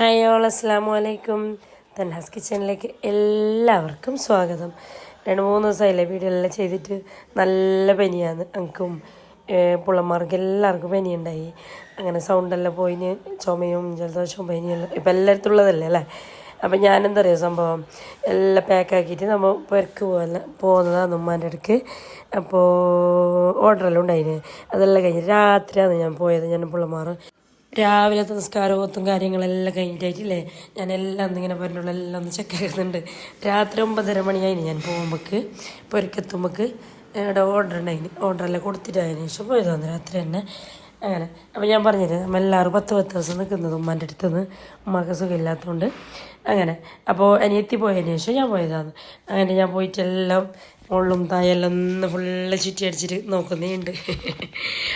Hi all അസ്സാം വലൈക്കും. തൻഹാസ് കിച്ചണിലേക്ക് എല്ലാവർക്കും സ്വാഗതം. 2-3 ദിവസമായില്ലേ വീഡിയോ എല്ലാം ചെയ്തിട്ട്. നല്ല പനിയാണ് എനിക്കും പിള്ളമാർക്ക് എല്ലാവർക്കും പനിയുണ്ടായി. അങ്ങനെ സൗണ്ടെല്ലാം പോയിന്, ചുമയും ജലദോഷവും പനിയെല്ലാം ഇപ്പം എല്ലായിടത്തും ഉള്ളതല്ലേ അല്ലേ. അപ്പം ഞാനെന്താ പറയുക സംഭവം എല്ലാം പാക്കാക്കിയിട്ട് നമ്മൾ പുരക്ക് പോകുന്നതാണ് ഉമ്മാൻ്റെ അടുക്ക്. അപ്പോൾ ഓർഡറെല്ലാം ഉണ്ടായിന്. അതെല്ലാം കഴിഞ്ഞ് രാത്രിയാണ് ഞാൻ പോയത്. ഞാൻ പിള്ളമാർ രാവിലത്തെ നിസ്കാരവും കാര്യങ്ങളെല്ലാം കഴിഞ്ഞിട്ടായിട്ടില്ലേ, ഞാൻ എല്ലാം ഒന്നിങ്ങനെ പറഞ്ഞുള്ള എല്ലാം ഒന്ന് ചെക്കാക്കുന്നുണ്ട്. രാത്രി 9:30 മണിയായിന് ഞാൻ പോകുമ്പോൾക്ക്. പൊരക്കെത്തുമ്പോൾക്ക് ഇവിടെ ഓർഡർ ഉണ്ടായിന്. ഓർഡറെല്ലാം കൊടുത്തിട്ടായതിനു ശേഷം പോയതാണ് രാത്രി തന്നെ. അങ്ങനെ അപ്പോൾ ഞാൻ പറഞ്ഞില്ലേ നമ്മൾ എല്ലാവരും 10 ദിവസം നിൽക്കുന്നത് ഉമ്മാൻ്റെ അടുത്ത് നിന്ന്, ഉമ്മാക്ക് സുഖമില്ലാത്തതുകൊണ്ട്. അങ്ങനെ അപ്പോൾ അനിയത്തി പോയതിന് ശേഷം ഞാൻ പോയതാണ്. അങ്ങനെ ഞാൻ പോയിട്ടെല്ലാം മുള്ളും തായെല്ലാം ഒന്ന് ഫുള്ള് ചുറ്റി അടിച്ചിട്ട് നോക്കുന്നേണ്ട്.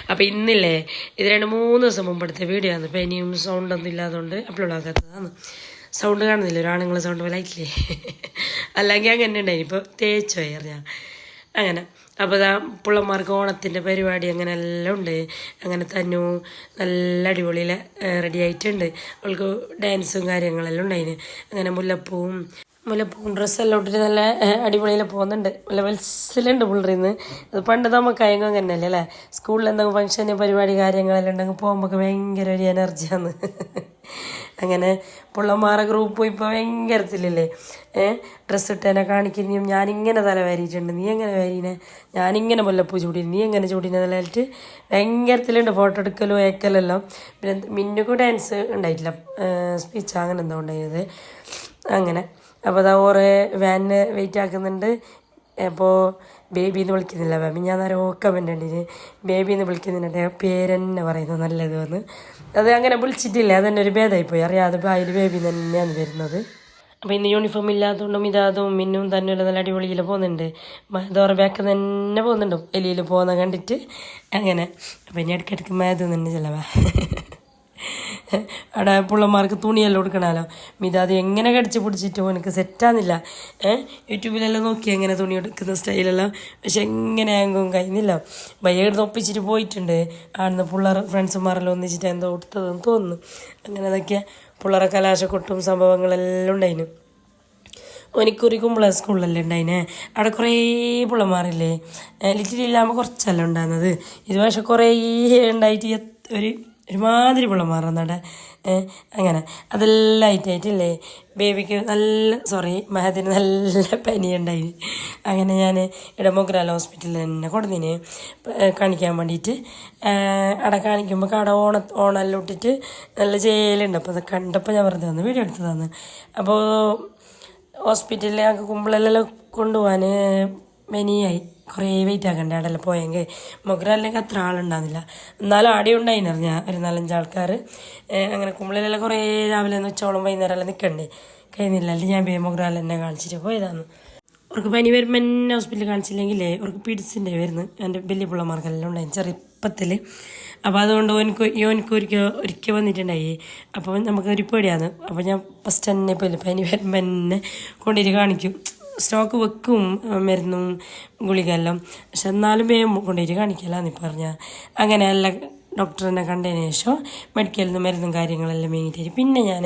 അപ്പോൾ ഇന്നില്ലേ ഇത് 2-3 ദിവസം മുമ്പെടുത്ത വീഡിയോ ആണ്. പനിയും സൗണ്ടൊന്നും ഇല്ലാത്തതുകൊണ്ട് അപ്ലോഡ് ആക്കാത്തതാണ്. സൗണ്ട് കാണുന്നില്ല, ഒരാണുങ്ങളെ സൗണ്ട് പോലെ ആയിട്ടില്ലേ. അല്ലെങ്കിൽ അങ്ങനെ ഉണ്ടായി. ഇപ്പോൾ തേച്ചോ അറിയാം. അങ്ങനെ അപ്പോൾ പിള്ളമാർക്ക് ഓണത്തിൻ്റെ പരിപാടി അങ്ങനെ എല്ലാം ഉണ്ട്. അങ്ങനെ തന്നു നല്ല അടിപൊളിയിൽ റെഡി ആയിട്ടുണ്ട്. അവൾക്ക് ഡാൻസും കാര്യങ്ങളെല്ലാം ഉണ്ടായിന്. അങ്ങനെ മുല്ലപ്പൂവും ഡ്രസ്സെല്ലാം ഇട്ടിട്ട് നല്ല അടിപൊളിയിൽ പോകുന്നുണ്ട്. നല്ല വത്സലുണ്ട് പിള്ളേരിന്ന്. അത് പണ്ട് നമുക്ക് അയങ്ങും അങ്ങനെയല്ലേ അല്ലേ. സ്കൂളിൽ എന്തെങ്കിലും ഫംഗ്ഷന് പരിപാടി കാര്യങ്ങളെല്ലാം ഉണ്ടെങ്കിൽ പോകുമ്പോൾ ഭയങ്കര ഒരു എനർജിയാണ്. അങ്ങനെ പിള്ളമാരെ ഗ്രൂപ്പ് ഇപ്പോൾ ഭയങ്കരത്തിലല്ലേ. ഡ്രസ്സ് ഇട്ടേനെ കാണിക്കുന്നതും ഞാനിങ്ങനെ തല വാരിയിട്ടുണ്ട്, നീ എങ്ങനെ വാരീനെ, ഞാനിങ്ങനെ മുല്ലപ്പൂ ചൂടിന്, നീ എങ്ങനെ ചൂടിനെ നിലയിട്ട് ഭയങ്കരത്തിലുണ്ട്. ഫോട്ടോ എടുക്കലും ഏക്കലെല്ലാം. പിന്നെ മിന്നുക്ക് ഡാൻസ് ഉണ്ടായിട്ടില്ല, സ്പീച്ച് അങ്ങനെ എന്തോ ഉണ്ടായത്. അങ്ങനെ അപ്പോൾ അതാ ഓരോ വാനിന് വെയിറ്റ് ആക്കുന്നുണ്ട്. അപ്പോൾ ബേബിന്ന് വിളിക്കുന്നില്ല മാമി, ഞാൻ നേരം കമൻ്റ് ഉണ്ടിന് ബേബിന്ന് വിളിക്കുന്നുണ്ട്. പേരെന്നെ പറയുന്നത് നല്ലത് വന്ന് അത് അങ്ങനെ വിളിച്ചിട്ടില്ല, അതന്നെ ഒരു ഭേദമായിപ്പോയി. അറിയാതെ അതിൽ ബേബി തന്നെയാണ് വരുന്നത്. അപ്പോൾ ഇന്ന് യൂണിഫോം ഇല്ലാത്തതുകൊണ്ടും ഇതാതും മിന്നും തന്നെ നല്ല അടിപൊളിയിൽ പോകുന്നുണ്ട്. മഹദോറ ബാക്ക് തന്നെ പോകുന്നുണ്ട് എലിയിൽ പോകുന്ന കണ്ടിട്ട്. അങ്ങനെ അപ്പോൾ ഇനി ഇടയ്ക്കിടയ്ക്ക് മേത് തന്നെ ചിലവാ. അവിടെ പിള്ളമാർക്ക് തുണിയെല്ലാം കൊടുക്കണമല്ലോ. അത് എങ്ങനെ കടിച്ച് പിടിച്ചിട്ടോ എനിക്ക് സെറ്റാകുന്നില്ല. യൂട്യൂബിലെല്ലാം നോക്കി എങ്ങനെ തുണി എടുക്കുന്ന സ്റ്റൈലെല്ലാം, പക്ഷെ എങ്ങനെയാകും കഴിയുന്നില്ല. ഭയങ്കര ഒപ്പിച്ചിട്ട് പോയിട്ടുണ്ട്. ആടുന്ന പിള്ളേർ ഫ്രണ്ട്സുമാരെല്ലാം ഒന്നിച്ചിട്ട് എന്തോ കൊടുത്തതെന്ന് തോന്നുന്നു. അങ്ങനെ അതൊക്കെ പിള്ളേരെ കലാശക്കൊട്ടും സംഭവങ്ങളെല്ലാം ഉണ്ടായിന്. ഒനിക്കുറി കുമ്പള സ്കൂളിലല്ലേ ഉണ്ടായിനെ. അവിടെ കുറേ പിള്ളമാരില്ലേ, ലിറ്റിലില്ലാകുമ്പോൾ കുറച്ചല്ല ഉണ്ടാകുന്നത്. ഇത് പക്ഷെ കുറേ ഉണ്ടായിട്ട് ഒരുമാതിരി പിള്ളമാറുന്നവിടെ. അങ്ങനെ അതെല്ലാം ആയിട്ടായിട്ടില്ലേ. ബേബിക്ക് മഹദിന് നല്ല പനിയുണ്ടായി. അങ്ങനെ ഞാൻ ഇവിടെ മൊഗ്രാല ഹോസ്പിറ്റലിൽ തന്നെ കൊടുന്നിന് കാണിക്കാൻ വേണ്ടിയിട്ട്. അവിടെ കാണിക്കുമ്പോൾ അവിടെ ഓണെല്ലാം ഇട്ടിട്ട് നല്ല ജയിലുണ്ട്. അപ്പോൾ അത് കണ്ടപ്പോൾ ഞാൻ വെറുതെ വന്ന് വീഡിയോ എടുത്തതാണ്. അപ്പോൾ ഹോസ്പിറ്റലിൽ ഞങ്ങൾക്ക് കുമ്പളെല്ലാം കൊണ്ടുപോകാൻ പനിയായി. കുറേ വെയിറ്റ് ആക്കണ്ടേ അവിടെല്ലാം പോയെങ്കിൽ. മൊഗ്രാലിലേക്ക് അത്ര ആളുണ്ടാകുന്നില്ല, എന്നാലും ആടെ ഉണ്ടായിരുന്നു ഒരു 4-5 ആൾക്കാർ. അങ്ങനെ കുമ്പളയിലെല്ലാം കുറേ രാവിലെ ഉച്ചോളം വൈകുന്നേരമെല്ലാം നിൽക്കണ്ടേ, കഴിയുന്നില്ല. അല്ലെങ്കിൽ ഞാൻ മൊഗ്രാൽ തന്നെ കാണിച്ചിട്ട് പോയതാണ്. അവർക്ക് പനി വരുമ്പോൾ എന്നെ ഹോസ്പിറ്റലിൽ കാണിച്ചില്ലെങ്കിലേ അവർക്ക് പിടിച്ചിൻ്റെ വരുന്നു. എൻ്റെ വലിയ പിള്ളമാർക്കെല്ലാം ഉണ്ടായിരുന്നു ചെറുപ്പത്തിൽ. അപ്പോൾ അതുകൊണ്ട് ഒരിക്കൽ വന്നിട്ടുണ്ടായി. അപ്പോൾ നമുക്കൊരു പേടിയാണ്. അപ്പോൾ ഞാൻ ഫസ്റ്റ് തന്നെ പനി വരുമ്പോൾ എന്നെ കൊണ്ടിട്ട് കാണിക്കും. സ്റ്റോക്ക് വെക്കും മരുന്നും ഗുളികയെല്ലാം, പക്ഷെ എന്നാലും വേഗം കൊണ്ടുപോയിട്ട് കാണിക്കലാന്ന് പറഞ്ഞാൽ. അങ്ങനെ എല്ലാ ഡോക്ടറിനെ കണ്ടതിന് ശേഷം മെഡിക്കലിൽ നിന്ന് മരുന്നും കാര്യങ്ങളെല്ലാം മേങ്ങിയിട്ട് പിന്നെ ഞാൻ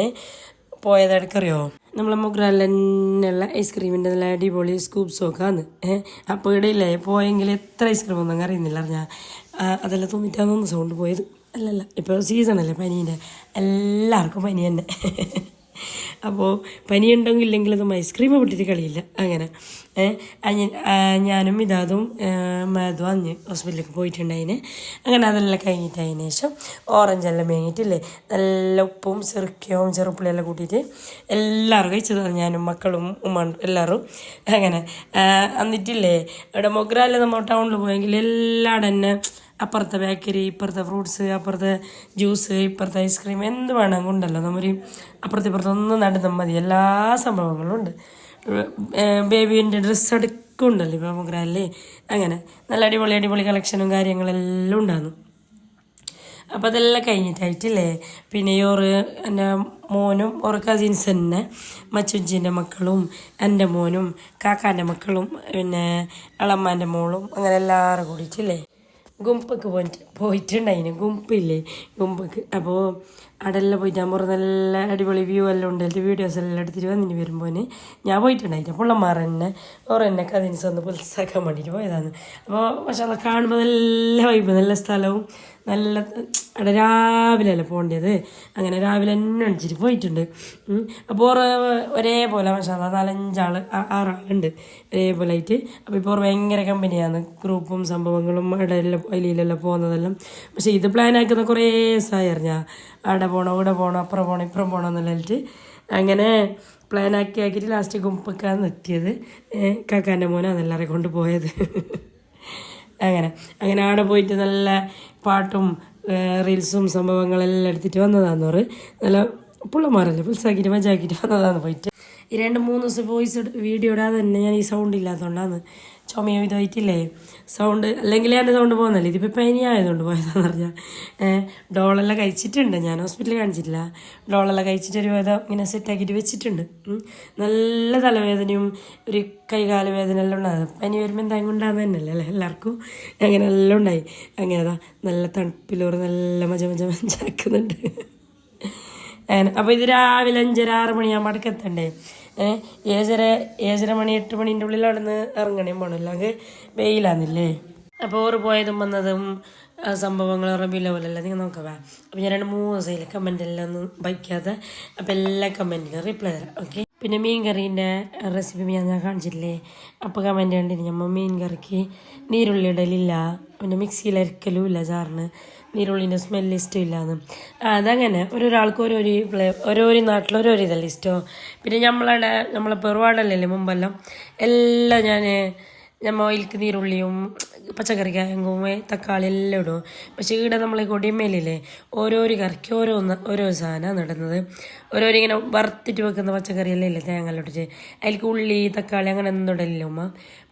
പോയതെടുക്കറിയോ, നമ്മളെ മൊഗ്രാലിനുള്ള ഐസ്ക്രീമിൻ്റെ നല്ല അടിപൊളി സ്കൂപ്പ് സോക്കാന്ന്. അപ്പോൾ ഇടയില്ലേ പോയെങ്കിൽ എത്ര ഐസ്ക്രീം ഒന്നും അറിയുന്നില്ല അറിഞ്ഞാൽ. അതെല്ലാം തോന്നിട്ടാന്ന് സൗണ്ട് പോയത്. അല്ലല്ല, ഇപ്പോൾ സീസണല്ലേ പനീൻ്റെ, എല്ലാവർക്കും പനി തന്നെ. അപ്പോൾ പനിയുണ്ടെങ്കിൽ ഇല്ലെങ്കിലൊന്നും ഐസ്ക്രീം വിട്ടിട്ട് കളിയില്ല. അങ്ങനെ ഞാനും ഇതാതും മേതും അഞ്ഞ് ഹോസ്പിറ്റലിലേക്ക് പോയിട്ടുണ്ടായിന്. അങ്ങനെ അതെല്ലാം കഴിഞ്ഞിട്ടതിന് ശേഷം ഓറഞ്ചെല്ലാം മേങ്ങിയിട്ടില്ലേ, നല്ല ഉപ്പും ചെറുക്കയും ചെറുപ്പുളിയെല്ലാം കൂട്ടിയിട്ട് എല്ലാവരും കഴിച്ചതാണ്. ഞാനും മക്കളും ഉമ്മ എല്ലാവരും. അങ്ങനെ എന്നിട്ടില്ലേ ഇവിടെ മൊഗ്രാലിൽ നമ്മൾ ടൗണിൽ പോയെങ്കിൽ എല്ലാവരും തന്നെ അപ്പുറത്തെ ബേക്കറി, ഇപ്പുറത്തെ ഫ്രൂട്ട്സ്, അപ്പുറത്തെ ജ്യൂസ്, ഇപ്പുറത്തെ ഐസ്ക്രീം, എന്ത് വേണമെങ്കിൽ ഉണ്ടല്ലോ. നമ്മൾ അപ്പുറത്തൊന്നും നടന്നാൽ മതി, എല്ലാ സംഭവങ്ങളും ഉണ്ട്. ബേബീൻ്റെ ഡ്രസ്സ് അടുക്കുണ്ടല്ലോ ഇപ്പോൾ മൊഗ്രാലിൽ. അങ്ങനെ നല്ല അടിപൊളി കളക്ഷനും കാര്യങ്ങളെല്ലാം ഉണ്ടാകുന്നു. അപ്പോൾ അതെല്ലാം കഴിഞ്ഞിട്ടായിട്ടില്ലേ പിന്നെ എൻ്റെ മോനും ഓരോ കസിൻസ് തന്നെ, മച്ചുഞ്ചിൻ്റെ മക്കളും എൻ്റെ മോനും കാക്കാൻ്റെ മക്കളും പിന്നെ ഇളമ്മാൻ്റെ മോളും അങ്ങനെ എല്ലാവരും കൂടിയിട്ടില്ലേ ഗുമ്പക്ക് പോയിട്ടുണ്ടായിന്. ഗുമ്പില്ലേ ഗുമ്പക്ക്. അപ്പോൾ അവിടെല്ലാം പോയിട്ടാകുമ്പോൾ നല്ല അടിപൊളി വ്യൂ എല്ലാം ഉണ്ട്. അതിൻ്റെ വീഡിയോസ് എല്ലാം എടുത്തിട്ട് വന്നിട്ട് വരുമ്പോൾ ഞാൻ പോയിട്ടുണ്ടായിട്ട് പിള്ളമാർ തന്നെ ഓരെന്നെ കസിൻസ് ഒന്ന് പുൽസാക്കാൻ വേണ്ടിയിട്ട് പോയതാണ്. അപ്പോൾ പക്ഷേ അത് കാണുമ്പോൾ നല്ല വൈബ്, നല്ല സ്ഥലവും നല്ല അവിടെ രാവിലെ അല്ലേ പോകേണ്ടത്. അങ്ങനെ രാവിലെ തന്നെ അടിച്ചിട്ട് പോയിട്ടുണ്ട്. അപ്പോൾ ഒരേപോലെ പക്ഷേ 4-5-6 ഒരേപോലെ ആയിട്ട്. അപ്പോൾ ഇപ്പോൾ ഭയങ്കര കമ്പനിയാണ്, ഗ്രൂപ്പും സംഭവങ്ങളും അവിടെ എല്ലാം അതിലെല്ലാം പോകുന്നതെല്ലാം. പക്ഷേ ഇത് പ്ലാൻ ആക്കുന്ന കുറേ ദിവസമായി അറിഞ്ഞാൽ അവിടെ പോകണം ഇവിടെ പോകണം അപ്പുറം പോകണം ഇപ്പുറം പോകണം എന്നെല്ലാം. അങ്ങനെ പ്ലാൻ ആക്കിയിട്ട് ലാസ്റ്റ് കുമ്പക്കാന്ന് എത്തിയത്. കാക്കാൻ്റെ മോനാണ് എല്ലാവരെയും കൊണ്ടുപോയത്. അങ്ങനെ അവിടെ പോയിട്ട് നല്ല പാട്ടും റീൽസും സംഭവങ്ങളെല്ലാം എടുത്തിട്ട് വന്നതാന്ന് നല്ല പിള്ളമാരല്ലേ പുൽസാക്കിയിട്ട് മജാക്കിയിട്ട് വന്നതാന്ന് പോയിട്ട്. ഈ 2-3 ദിവസം വോയിസ് വീഡിയോ ഇടാതെ തന്നെ ഞാൻ ഈ സൗണ്ട് ഇല്ലാത്തതുകൊണ്ടാണ് ചുമയോ ഇതായിട്ടില്ലേ സൗണ്ട്. അല്ലെങ്കിൽ എൻ്റെ സൗണ്ട് പോകുന്നല്ലേ, ഇതിപ്പോൾ പനിയായതുകൊണ്ട് പോയതാന്ന് പറഞ്ഞാൽ. ഡോളെല്ലാം കഴിച്ചിട്ടുണ്ട്, ഞാൻ ഹോസ്പിറ്റലിൽ കാണിച്ചിട്ടില്ല. ഡോളെല്ലാം കഴിച്ചിട്ട് ഒരു വിധം ഇങ്ങനെ സെറ്റാക്കിയിട്ട് വെച്ചിട്ടുണ്ട്. നല്ല തലവേദനയും ഒരു കൈകാല വേദന എല്ലാം ഉണ്ടാകും. പനി വരുമ്പോൾ എന്തായാലും ഉണ്ടാകുന്ന തന്നെയല്ലേ അല്ലേ എല്ലാവർക്കും. അങ്ങനെ എല്ലാം ഉണ്ടായി. അങ്ങനെതാ നല്ല തണുപ്പിലോറ് നല്ല മജാക്കുന്നുണ്ട്. അപ്പോൾ ഇത് രാവിലെ 5-6 മണിയാകുമ്പോൾ അടുക്കെത്തണ്ടേ. 7-7 മണി 8 മണീൻ്റെ ഉള്ളിൽ അവിടെ നിന്ന് ഇറങ്ങണേ പോകണമല്ലോ, അങ്ങ് വെയിലാന്നില്ലേ. അപ്പോൾ ഓറ് പോയതും വന്നതും സംഭവങ്ങൾ റബീല പോലെയല്ല നിങ്ങൾ നോക്കവേ. അപ്പോൾ ഞാൻ 2-3 ദിവസമായില്ലേ കമൻ്റ് എല്ലാം ഒന്നും വയ്ക്കാതെ. അപ്പോൾ എല്ലാ കമൻറ്റിനും റിപ്ലൈ തരാം. ഓക്കെ. പിന്നെ മീൻ കറീൻ്റെ റെസിപ്പി ഞാൻ കാണിച്ചിട്ടില്ലേ. അപ്പോൾ കമൻറ്റ് കണ്ടിട്ട് നമ്മൾ മീൻ കറിക്ക് നീരുള്ളി ഇടലില്ല, പിന്നെ മിക്സിയിൽ അരക്കലും ഇല്ല, ചാറിന് നീരുള്ളിൻ്റെ സ്മെല്ല് ഇഷ്ടമില്ലാന്ന്. അതങ്ങനെ ഓരോരാൾക്ക് ഓരോരോ നാട്ടിൽ ഓരോരോ ഇതല്ല ഇഷ്ടം. പിന്നെ നമ്മളെ പെറുവാടല്ലേ മുമ്പെല്ലാം എല്ലാം നമ്മൾ ഓയിൽക്ക് നീരുള്ളിയും പച്ചക്കറിക്കായങ്കും തക്കാളി എല്ലാം ഇടും. പക്ഷേ ഇവിടെ നമ്മളെ കൊടിമേലില്ലേ ഓരോരോ കറിക്ക് ഓരോ സാധനമാണ് ഇടുന്നത്. ഓരോരോ ഇങ്ങനെ വറുത്തിട്ട് വെക്കുന്ന പച്ചക്കറിയെല്ലാം ഇല്ലേ തേങ്ങ ഇട്ടിട്ട് അതിലേക്ക് ഉള്ളി തക്കാളി അങ്ങനെ ഒന്നും ഇടലില്ല ഉമ്മ.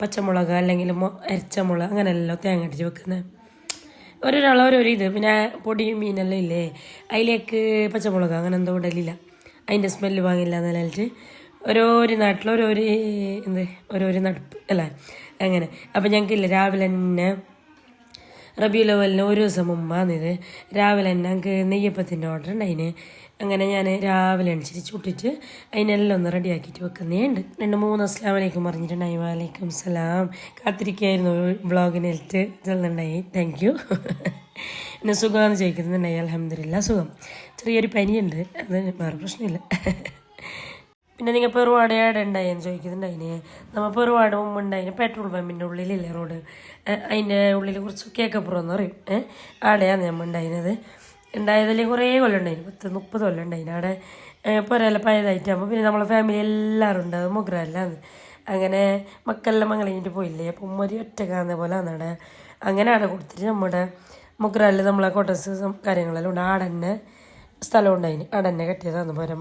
പച്ചമുളക് അല്ലെങ്കിൽ അരച്ചമുളക് അങ്ങനെയല്ലോ തേങ്ങ ഇട്ടിട്ട് വെക്കുന്നത്. ഓരോരാൾ ഓരോരോ ഇത്. പിന്നെ പൊടി മീനെല്ലാം ഇല്ലേ അതിലേക്ക് പച്ചമുളക് അങ്ങനെ എന്തോ ഇടലില്ല, അതിൻ്റെ സ്മെല്ല് വാങ്ങില്ല എന്നിട്ട്. ഓരോരോ നാട്ടിൽ ഓരോരോ നടപ്പ് അല്ലേ അങ്ങനെ. അപ്പം ഞങ്ങൾക്കില്ല രാവിലെ തന്നെ റബീഉൽ അവ്വലിന് ഒരു ദിവസം മുമ്പാണിത്. രാവിലെ തന്നെ ഞങ്ങൾക്ക് നെയ്യപ്പത്തിൻ്റെ ഓർഡർ ഉണ്ടായിന്. അങ്ങനെ ഞാൻ രാവിലെ എണിച്ചിട്ട് ചുട്ടിട്ട് അതിനെല്ലാം ഒന്ന് റെഡിയാക്കിയിട്ട് വെക്കുന്നേണ്ട്. 2-3 അസ്സലാമു അലൈക്കും പറഞ്ഞിട്ടുണ്ടായി. വലൈക്കും സലാം. കാത്തിരിക്കുകയായിരുന്നു വ്ളോഗിനെടുത്ത് ചെല്ലുന്നുണ്ടായി. Thank you. പിന്നെ സുഖമാണെന്ന് ചോദിക്കുന്നുണ്ടായി. അൽഹംദുലില്ലാ സുഖം. ചെറിയൊരു പനിയുണ്ട്, അത് വേറെ പ്രശ്നമില്ല. പിന്നെ നിങ്ങൾ പെറുവാട് ഏടെ ഉണ്ടായെന്ന് ചോദിക്കുന്നുണ്ടായിന്. നമ്മൾ പെറുവാട് മുമ്പ് ഉണ്ടായിന് പെട്രോൾ പമ്പിൻ്റെ ഉള്ളിലില്ലേ റോഡ്, അതിൻ്റെ ഉള്ളിൽ കുറച്ച് കേക്കപ്പുറം എന്ന് പറയും. ആടെയാണ് നമ്മൾ ഉണ്ടായതിൽ കുറേ കൊല്ലം ഉണ്ടായിന്, 10-30 കൊല്ലം ഉണ്ടായിന് അവിടെ. പുരയെല്ലാം പഴയതായിട്ടാകുമ്പോൾ പിന്നെ നമ്മളെ ഫാമിലി എല്ലാവരും ഉണ്ട്. അത് മുഗ്രാലാണ്. അങ്ങനെ മക്കളെല്ലാം മംഗളിഞ്ഞിട്ട് പോയില്ലേ, അപ്പം ഉമ്മൊരു ഒറ്റക്കാന്ന പോലെ ആണ് അവിടെ. അങ്ങനെ അവിടെ കൊടുത്തിട്ട് നമ്മുടെ മുഗ്രാലിൽ നമ്മളെ ക്വാർട്ടേഴ്സ് കാര്യങ്ങളെല്ലാം ഉണ്ട്. ആടെ തന്നെ സ്ഥലം ഉണ്ടായിന്, അവിടെ തന്നെ കെട്ടിയതാണ് പോരാ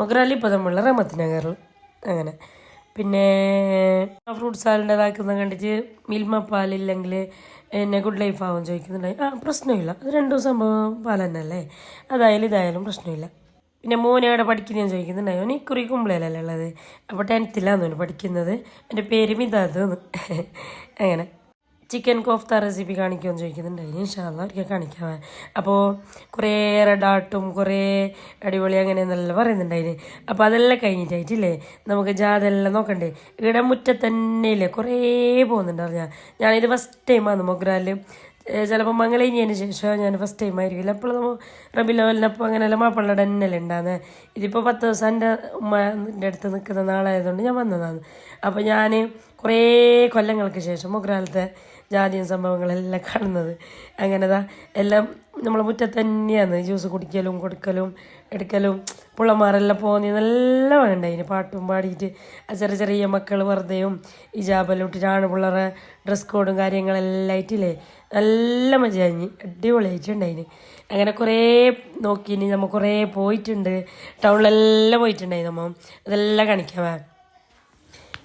മുഗ്രാൽ ഇപ്പോൾ നമ്മളുടെ റഹ്മത്ത് നഗറിൽ. അങ്ങനെ പിന്നെ ഫ്രൂട്ട് സാലഡ് ഇതാക്കുന്നത് കണ്ടിട്ട് മിൽമ പാലില്ലെങ്കിൽ എന്നെ ഗുഡ് ലൈഫ് ആവും ചോദിക്കുന്നുണ്ടായി. പ്രശ്നമില്ല, അത് 2 സംഭവം പാൽ തന്നെ അല്ലേ, അതായാലും ഇതായാലും പ്രശ്നമില്ല. പിന്നെ മോനെ അവിടെ പഠിക്കുന്നതെന്ന് ചോദിക്കുന്നുണ്ടായി. അവന് ഇക്കുറി കുമ്പളയിലല്ലേ ഉള്ളത്, അപ്പോൾ 10th പഠിക്കുന്നത്. എൻ്റെ പേര് മിതാദ്. അങ്ങനെ ചിക്കൻ കോഫ്ത റെസിപ്പി കാണിക്കുമെന്ന് ചോദിക്കുന്നുണ്ടായി. ഇൻഷാ അല്ലാഹ് ഒരിക്കൽ കാണിക്കാം. അപ്പോൾ കുറേ റെഡാട്ടും കുറേ അടിപൊളി അങ്ങനെയെന്നെല്ലാം പറയുന്നുണ്ടായിന്. അപ്പോൾ അതെല്ലാം കഴിഞ്ഞിട്ടായിട്ടില്ലേ നമുക്ക് ജാതെല്ലാം നോക്കണ്ടേ. ഇവിടെ മുറ്റത്ത് തന്നെ ഇല്ലേ കുറേ പോകുന്നുണ്ട് അറിഞ്ഞാൽ. ഞാനിത് ഫസ്റ്റ് ടൈമാണ് മൊഗ്രാല്. ചിലപ്പോൾ മംഗളഞ്ഞതിന് ശേഷം ഞാൻ ഫസ്റ്റ് ടൈം ആയിരിക്കില്ല. അപ്പോൾ നമ്മൾ റബീഉൽ അവ്വലിനപ്പോൾ അങ്ങനെയല്ല മാപ്പിളയുടെ തന്നെയല്ലേ ഉണ്ടാകുന്നത്. ഇതിപ്പോൾ 10 ദിവസം എൻ്റെ ഉമ്മൻ്റെ അടുത്ത് നിൽക്കുന്ന നാളായതുകൊണ്ട് ഞാൻ വന്നതാണ്. അപ്പോൾ ഞാൻ കുറേ കൊല്ലങ്ങൾക്ക് ശേഷം മൊഗ്രാലത്തെ ജാതിയും സംഭവങ്ങളെല്ലാം കാണുന്നത്. അങ്ങനെതാ എല്ലാം നമ്മളെ മുറ്റത്ത് തന്നെയാണ്. ജ്യൂസ് കുടിക്കലും കൊടുക്കലും എടുക്കലും പിള്ളമാരെല്ലാം പോകുന്ന നല്ല വേണ്ട അതിന് പാട്ടും പാടിയിട്ട്. ചെറിയ മക്കൾ വെറുതെയും ഇജാബെല്ലാം ഇട്ടിട്ട് പിള്ളേരെ ഡ്രസ് കോഡും കാര്യങ്ങളെല്ലാം ആയിട്ടില്ലേ നല്ല മജാഞ്ഞ് അടിപൊളിയായിട്ടുണ്ടായിന്. അങ്ങനെ കുറേ നോക്കിയിന് നമ്മൾ കുറേ പോയിട്ടുണ്ട്, ടൗണിലെല്ലാം പോയിട്ടുണ്ടായി നമ്മൾ. അതെല്ലാം കാണിക്കാമേ.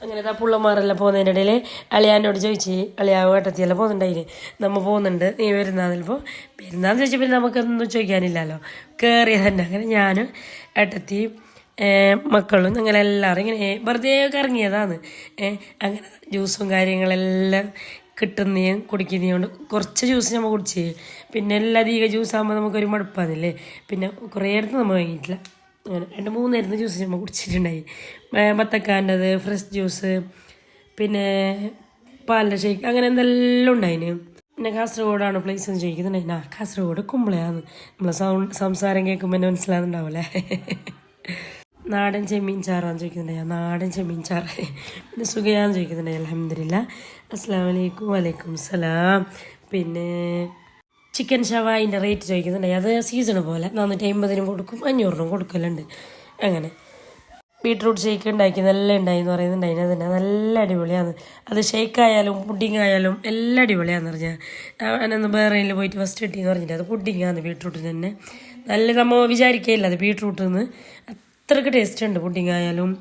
അങ്ങനെ പുള്ളമാരെല്ലാം പോകുന്നതിൻ്റെ ഇടയിൽ അളിയാനോട് ചോദിച്ച് അളിയാവ് ഏട്ടത്തിയെല്ലാം പോകുന്നുണ്ടായിന്. നമ്മൾ പോകുന്നുണ്ട്, നീ വരുന്നതിലിപ്പോൾ വരുന്നതെന്ന് ചോദിച്ചാൽ പിന്നെ നമുക്കൊന്നും ചോദിക്കാനില്ലല്ലോ, കയറിയ തന്നെ. അങ്ങനെ ഞാനും ഏട്ടത്തിയും മക്കളും അങ്ങനെ എല്ലാവരും ഇങ്ങനെ വെറുതെ ഇറങ്ങിയതാണ്. അങ്ങനെ ജ്യൂസും കാര്യങ്ങളെല്ലാം കിട്ടുന്നതും കുടിക്കുന്നതുകൊണ്ട് കുറച്ച് ജ്യൂസ് നമ്മൾ കുടിച്ച് പിന്നെ എല്ലാം അധികം ജ്യൂസ് ആകുമ്പോൾ നമുക്കൊരു മടുപ്പാന്നില്ലേ. പിന്നെ കുറേ അടുത്ത് നമ്മൾ വാങ്ങിയിട്ടില്ല. അങ്ങനെ 2-3 നേരത്തെ ജ്യൂസ് നമ്മൾ കുടിച്ചിട്ടുണ്ടായി. ബത്തക്കാൻ്റെത്, ഫ്രഷ് ജ്യൂസ്, പിന്നെ പാലിൻ്റെ ഷേക്ക്, അങ്ങനെ എന്തെല്ലാം ഉണ്ടായിന്. പിന്നെ കാസർഗോഡാണ് പ്ലേസ് എന്ന് ചോദിക്കുന്നുണ്ടായി. കാസർഗോഡ് കുമ്പളയാണ്. നമ്മളെ സംസാരം കേൾക്കുമ്പോൾ എന്നെ മനസ്സിലാകുന്നുണ്ടാവില്ലേ. നാടൻ ചെമ്മീൻ ചാറാന്ന് ചോദിക്കുന്നുണ്ടായി. നാടൻ ചെമ്മീൻ ചാറ്. പിന്നെ സുഖയാന്ന് ചോദിക്കുന്നുണ്ടായി. അൽഹംദുലില്ലാ. അസ്സലാമു അലൈക്കും. വലൈക്കും സലാം. പിന്നെ ചിക്കൻ ഷവായിൻ്റെ റേറ്റ് ചോദിക്കുന്നുണ്ടായി. അത് സീസണ് പോലെ 450 കൊടുക്കും, 500 കൊടുക്കലുണ്ട്. അങ്ങനെ ബീട്രൂട്ട് ഷേക്ക് ഉണ്ടാക്കി നല്ല ഉണ്ടായി എന്ന് പറയുന്നുണ്ടായിന്. അതന്നെ നല്ല അടിപൊളിയാണ്. അത് ഷേക്കായാലും പുഡിങ് ആയാലും എല്ലാം അടിപൊളിയാണെന്ന് പറഞ്ഞാൽ. ഞാനൊന്ന് ബഹ്റൈനിൽ പോയിട്ട് ഫസ്റ്റ് കിട്ടിയെന്ന് പറഞ്ഞിട്ട് അത് പുഡിങ്ങാണ് ബീട്രൂട്ടിന് തന്നെ. നല്ല നമ്മൾ വിചാരിക്കുകയില്ല അത് ബീട്രൂട്ടിൽ നിന്ന് അത്രയ്ക്ക് ടേസ്റ്റ് ഉണ്ട് പുഡിങ് ആയാലും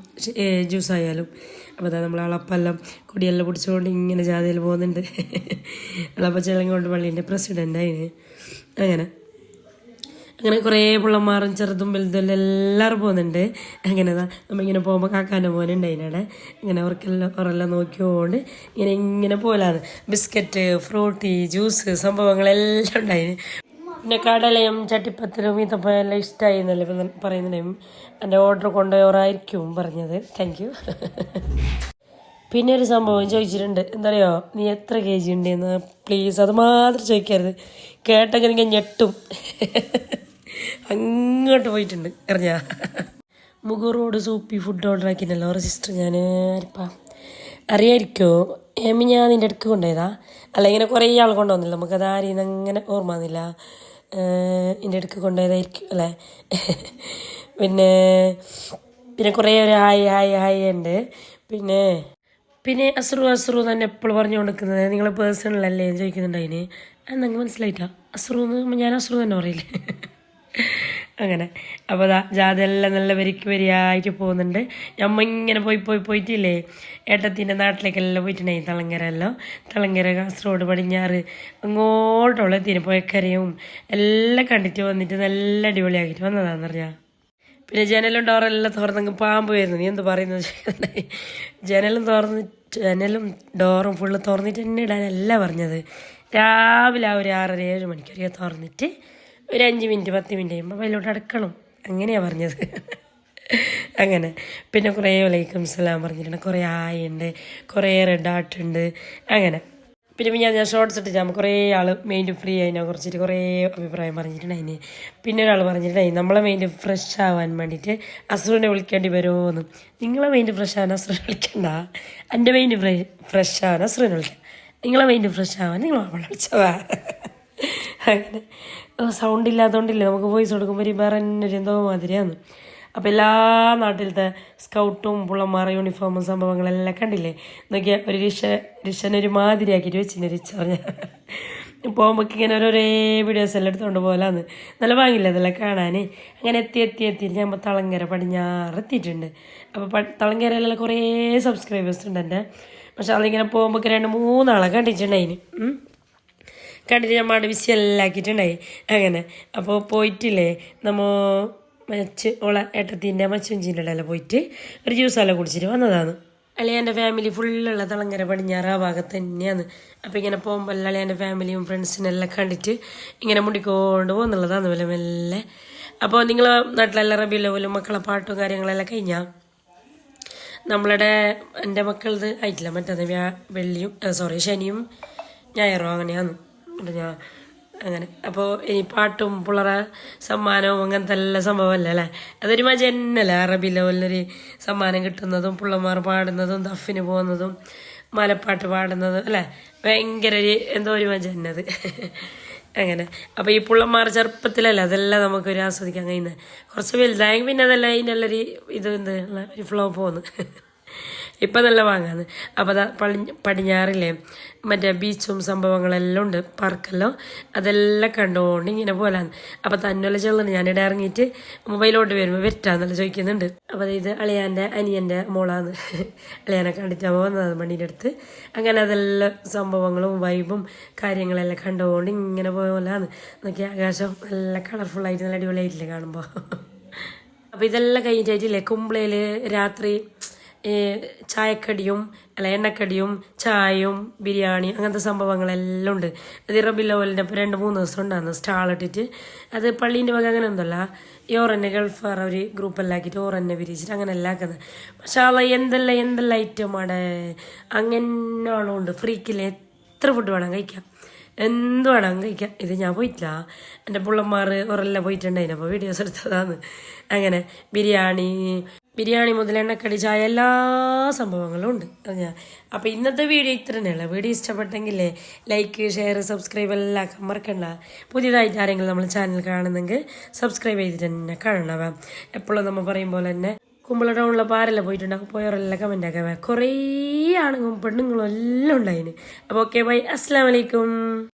ജ്യൂസ് ആയാലും. അപ്പോൾ അതാ നമ്മൾ അളപ്പെല്ലാം കൊടിയെല്ലാം പിടിച്ചുകൊണ്ട് ഇങ്ങനെ ജാഥയിൽ പോകുന്നുണ്ട്. അളപ്പ ചെലങ്കോണ്ട് പള്ളീൻ്റെ പ്രസിഡൻ്റായിന്. അങ്ങനെ കുറേ പിള്ളമാരും ചെറുതും വലുതും എല്ലാവരും പോകുന്നുണ്ട്. അങ്ങനെ നമ്മളിങ്ങനെ പോകുമ്പോൾ കാക്കാൻ്റെ മോനുണ്ടായിനവിടെ. ഇങ്ങനെ അവരെല്ലാം നോക്കിയോണ്ട് ഇങ്ങനെ പോലാന്ന് ബിസ്ക്കറ്റ്, ഫ്രൂട്ടി, ജ്യൂസ് സംഭവങ്ങളെല്ലാം ഉണ്ടായിന്. പിന്നെ കടലയും ചട്ടിപ്പത്തിലും ഇതപ്പോൾ എല്ലാം ഇഷ്ടമായി എന്നല്ലേ പറയുന്നുണ്ടായും. എൻ്റെ ഓർഡർ കൊണ്ടുപോയവരായിരിക്കും പറഞ്ഞത്. Thank you. പിന്നെ ഒരു സംഭവം ചോദിച്ചിട്ടുണ്ട്. എന്താ പറയുക, നീ എത്ര kg ഉണ്ടെന്ന് പ്ലീസ് അത് മാത്രം ചോദിക്കരുത്. കേട്ടെങ്കിൽ നിങ്ങൾ ഞെട്ടും. അങ്ങോട്ട് പോയിട്ടുണ്ട് അറിഞ്ഞാ. മുഖറോഡ് സൂപ്പി ഫുഡ് ഓർഡർ ആക്കിയിട്ടല്ലോ ഓരോ സിസ്റ്റർ. ഞാൻ അറിയായിരിക്കോ ഞാൻ നിൻ്റെ അടുക്ക് കൊണ്ടുപോയതാ. അല്ല ഇങ്ങനെ കുറേ ആൾ കൊണ്ടുവന്നില്ല, നമുക്കത് ആരെയും അങ്ങനെ ഓർമ്മ വന്നില്ല. എൻ്റെ അടുക്ക് കൊണ്ടുപോയതായിരിക്കും അല്ലേ. പിന്നെ കുറേ ഒരു ഹായ് ഉണ്ട്. പിന്നെ അസ്രു തന്നെ എപ്പോഴും പറഞ്ഞു കൊടുക്കുന്നത് നിങ്ങൾ പേഴ്സണലല്ലേ ചോദിക്കുന്നുണ്ടതിന്. അത് നിങ്ങൾ മനസ്സിലായിട്ടാ അസ്രു എന്ന് ഞാൻ അസ്രു തന്നെ പറയില്ലേ. അങ്ങനെ അപ്പോൾ ജാതെല്ലാം നല്ല വരിയായിട്ട് പോകുന്നുണ്ട്. നമ്മ ഇങ്ങനെ പോയിട്ടില്ലേ ഏട്ടത്തിൻ്റെ നാട്ടിലേക്കെല്ലാം പോയിട്ടുണ്ടായി. തളങ്കര കാസർഗോഡ് പടിഞ്ഞാറ് അങ്ങോട്ടുള്ള എത്തിന് പുഴക്കരയും എല്ലാം കണ്ടിട്ട് വന്നിട്ട് നല്ല അടിപൊളിയാക്കിയിട്ട് വന്നതാന്ന് പറഞ്ഞാൽ. പിന്നെ ജനലും ഡോറെല്ലാം തുറന്നെങ്കിൽ പാമ്പ് വരുന്നു. നീ എന്ത് പറയുന്നത് ജനലും ഡോറും ഫുള്ള് തുറന്നിട്ട് തന്നെ ഇടാനല്ല പറഞ്ഞത്. രാവിലെ ഒരു 6:30-7 മണിക്കൂറിയാ തുറന്നിട്ട് ഒരു 5 മിനിറ്റ് 10 മിനിറ്റ് കഴിയുമ്പോൾ അതിലോട്ട് അടക്കണം. അങ്ങനെയാണ് പറഞ്ഞത്. അങ്ങനെ പിന്നെ കുറേ വലൈക്കും സലാം പറഞ്ഞിട്ടുണ്ട്, കുറേ ഉണ്ട്, കുറേ റെഡ് ആർട്ട് ഉണ്ട്. അങ്ങനെ പിന്നെ ഞാൻ ഷോർട്ട്സ് ഇട്ടിട്ടാകുമ്പോൾ കുറേ ആൾ മൈൻഡ് ഫ്രീ അതിനെ കുറിച്ചിട്ട് കുറേ അഭിപ്രായം പറഞ്ഞിട്ടുണ്ടായിന്. പിന്നെ ഒരാൾ പറഞ്ഞിട്ടുണ്ടായി നമ്മളെ മൈൻഡ് ഫ്രഷ് ആവാൻ വേണ്ടിയിട്ട് അസുറിനെ വിളിക്കേണ്ടി വരുമോയെന്ന്. നിങ്ങളെ മൈൻഡ് ഫ്രഷ് ആവാൻ അസുറിനെ വിളിക്കണ്ട, എൻ്റെ മൈൻഡ് ഫ്രഷ് ആവാൻ അസുറിനെ വിളിക്കാം. നിങ്ങളെ മൈൻഡ് ഫ്രഷ് ആവാൻ നിങ്ങൾ അവളെ വിളിച്ചവാ. അങ്ങനെ സൗണ്ട് ഇല്ലാത്തതുകൊണ്ടില്ലേ നമുക്ക് വോയിസ് കൊടുക്കുമ്പോൾ ഒരു വേറെ ഒരു എന്തോ മാതിരിയാണ്. അപ്പോൾ എല്ലാ നാട്ടിലത്തെ സ്കൗട്ടും പുള്ളന്മാരുടെ യൂണിഫോമും സംഭവങ്ങളെല്ലാം കണ്ടില്ലേ. നോക്കിയാൽ ഒരു രിഷനൊരു മാതിരിയാക്കിയിട്ട് വെച്ചിന് റിച്ച പറഞ്ഞ പോകുമ്പോൾ ഇങ്ങനെ ഓരോരേ വീഡിയോസ് എല്ലാം എടുത്തുകൊണ്ട് പോലാന്ന്. നല്ല ഭാഗമില്ല അതെല്ലാം കാണാൻ. അങ്ങനെ എത്തി ഞാൻ തളങ്കര പടിഞ്ഞാറ് എത്തിയിട്ടുണ്ട്. അപ്പോൾ തളങ്കരയിലെല്ലാം കുറേ സബ്സ്ക്രൈബേഴ്സ് ഉണ്ട് എൻ്റെ. പക്ഷെ അതിങ്ങനെ പോകുമ്പോൾ 2-3 ആളെ കണ്ടിട്ടുണ്ടായിന്. കണ്ടിട്ട് ഞാൻ മാട് വിസിയെല്ലാം ആക്കിയിട്ടുണ്ടായി. അങ്ങനെ അപ്പോൾ പോയിട്ടില്ലേ ഓളെ ഏട്ടത്തിൻ്റെ മച്ചുഞ്ചിൻ്റെ ഇടയിലെല്ലാം പോയിട്ട് ഒരു ജ്യൂസെല്ലാം കുടിച്ചിട്ട് വന്നതാണ്. അളിയാൻ്റെ ഫാമിലി ഫുള്ളുള്ള തളങ്കര പടിഞ്ഞാറ് ആ ഭാഗത്ത് തന്നെയാണ്. അപ്പോൾ ഇങ്ങനെ പോകുമ്പോൾ അളിയാൻ്റെ ഫാമിലിയും ഫ്രണ്ട്സിനെല്ലാം കണ്ടിട്ട് ഇങ്ങനെ മുടിക്കൊണ്ട് പോകുന്നുള്ളതാണ് മെല്ലെ. അപ്പോൾ നിങ്ങളെ നാട്ടിലെല്ലാം റബീഉൽ അവ്വലും മക്കളെ പാട്ടും കാര്യങ്ങളെല്ലാം കഴിഞ്ഞാൽ നമ്മളുടെ എൻ്റെ മക്കളത് ആയിട്ടില്ല. മറ്റേത് ശനിയും ഞായറും അങ്ങനെയാണ് അങ്ങനെ. അപ്പോൾ ഇനി പാട്ടും പിള്ളേരെ സമ്മാനവും അങ്ങനത്തെ എല്ലാ സംഭവമല്ലേ അല്ലേ. അതൊരു മജ തന്നെയല്ലേ റബീഉൽ അവ്വലിനൊരു സമ്മാനം കിട്ടുന്നതും പിള്ളമാർ പാടുന്നതും ദഫിന് പോകുന്നതും മലപ്പാട്ട് പാടുന്നതും അല്ലേ. ഭയങ്കര എന്തോ ഒരു മജ തന്നെ അത്. അങ്ങനെ അപ്പോൾ ഈ പിള്ളമാർ ചെറുപ്പത്തിലല്ലേ അതെല്ലാം നമുക്കൊരു ആസ്വദിക്കാൻ കഴിയുന്നത്. കുറച്ച് വലുതായെങ്കിൽ പിന്നെ അതെല്ലാം അതിനുള്ളൊരു ഒരു ഫ്ലോ പോകുന്നു. ഇപ്പം നല്ല വാങ്ങാന്ന്. അപ്പോൾ പടിഞ്ഞാറില്ലേ മറ്റേ ബീച്ചും സംഭവങ്ങളെല്ലാം ഉണ്ട്, പാർക്കെല്ലാം. അതെല്ലാം കണ്ടുകൊണ്ട് ഇങ്ങനെ പോലാന്ന്. അപ്പോൾ തന്നെല്ലാം ചെല്ലുന്നുണ്ട്. ഞാനിവിടെ ഇറങ്ങിയിട്ട് മൊബൈലോട്ട് വരുമ്പോൾ വെറ്റാന്നല്ല ചോദിക്കുന്നുണ്ട്. അപ്പോൾ ഇത് അളിയാൻ്റെ അനിയൻ്റെ മോളാന്ന്. അളിയാനെ കണ്ടിട്ടാകുമ്പോൾ വന്നതാണ് വണ്ടീൻ്റെ അടുത്ത്. അങ്ങനെ അതെല്ലാം സംഭവങ്ങളും വൈബും കാര്യങ്ങളെല്ലാം കണ്ടുകൊണ്ട് ഇങ്ങനെ പോലാന്ന്. നോക്കിയാൽ ആകാശം നല്ല കളർഫുള്ളായിട്ട് നല്ല അടിപൊളിയായിട്ടില്ലേ കാണുമ്പോൾ. അപ്പോൾ ഇതെല്ലാം കഴിഞ്ഞിട്ടായിട്ടില്ലേ കുമ്പളയിൽ രാത്രി ചായക്കടിയും അല്ല എണ്ണക്കടിയും ചായയും ബിരിയാണി അങ്ങനത്തെ സംഭവങ്ങളെല്ലാം ഉണ്ട്. അത് റബീഉൽ അവ്വലിൻ്റെ ഇപ്പോൾ 2-3 ദിവസം ഉണ്ടായിരുന്നു സ്റ്റാൾ ഇട്ടിട്ട്. അത് പള്ളീൻ്റെ വക അങ്ങനെ ഒന്നുമല്ല, ഈ ഓറന്നെ ഗൾഫാർ ഒരു ഗ്രൂപ്പെല്ലാം ആക്കിയിട്ട് ഓറന്നെ വിരിച്ചിട്ട് അങ്ങനെ എല്ലാം ആക്കുന്നത്. പക്ഷേ എന്തെല്ലാം ഐറ്റമാണ് അങ്ങനെ ആളുണ്ട്. ഫ്രീക്കിൽ എത്ര ഫുഡ് വേണം കഴിക്കാം, എന്ത് വേണം കഴിക്കാം. ഇത് ഞാൻ പോയിട്ടില്ല, എൻ്റെ പിള്ളമാർ ഒരെല്ലാം പോയിട്ടുണ്ടായിരുന്നു, അപ്പോൾ വീഡിയോസ് എടുത്തതാണ്. അങ്ങനെ ബിരിയാണി മുതൽ എണ്ണക്കടി ചായ എല്ലാ സംഭവങ്ങളും ഉണ്ട് അറിഞ്ഞാൽ. അപ്പോൾ ഇന്നത്തെ വീഡിയോ ഇത്ര തന്നെയുള്ള. വീഡിയോ ഇഷ്ടപ്പെട്ടെങ്കിലേ ലൈക്ക്, ഷെയർ, സബ്സ്ക്രൈബ് എല്ലാം ആക്കാൻ മറക്കണ്ട. പുതിയതായിട്ട് ആരെങ്കിലും നമ്മൾ ചാനൽ കാണുന്നെങ്കിൽ സബ്സ്ക്രൈബ് ചെയ്തിട്ട് തന്നെ കാണണം. എപ്പോഴും നമ്മൾ പറയും പോലെ തന്നെ കുമ്പള ടൗണിലപ്പോൾ ആരെല്ലാം പോയിട്ടുണ്ടാകും, പോയവരെല്ലാം കമൻ്റ് ആക്കാൻ. കുറേ ആണുങ്ങളും പെണ്ണുങ്ങളും എല്ലാം ഉണ്ടായിന്. അപ്പോൾ ഓക്കെ, ബൈ, അസ്സലാമു അലൈക്കും.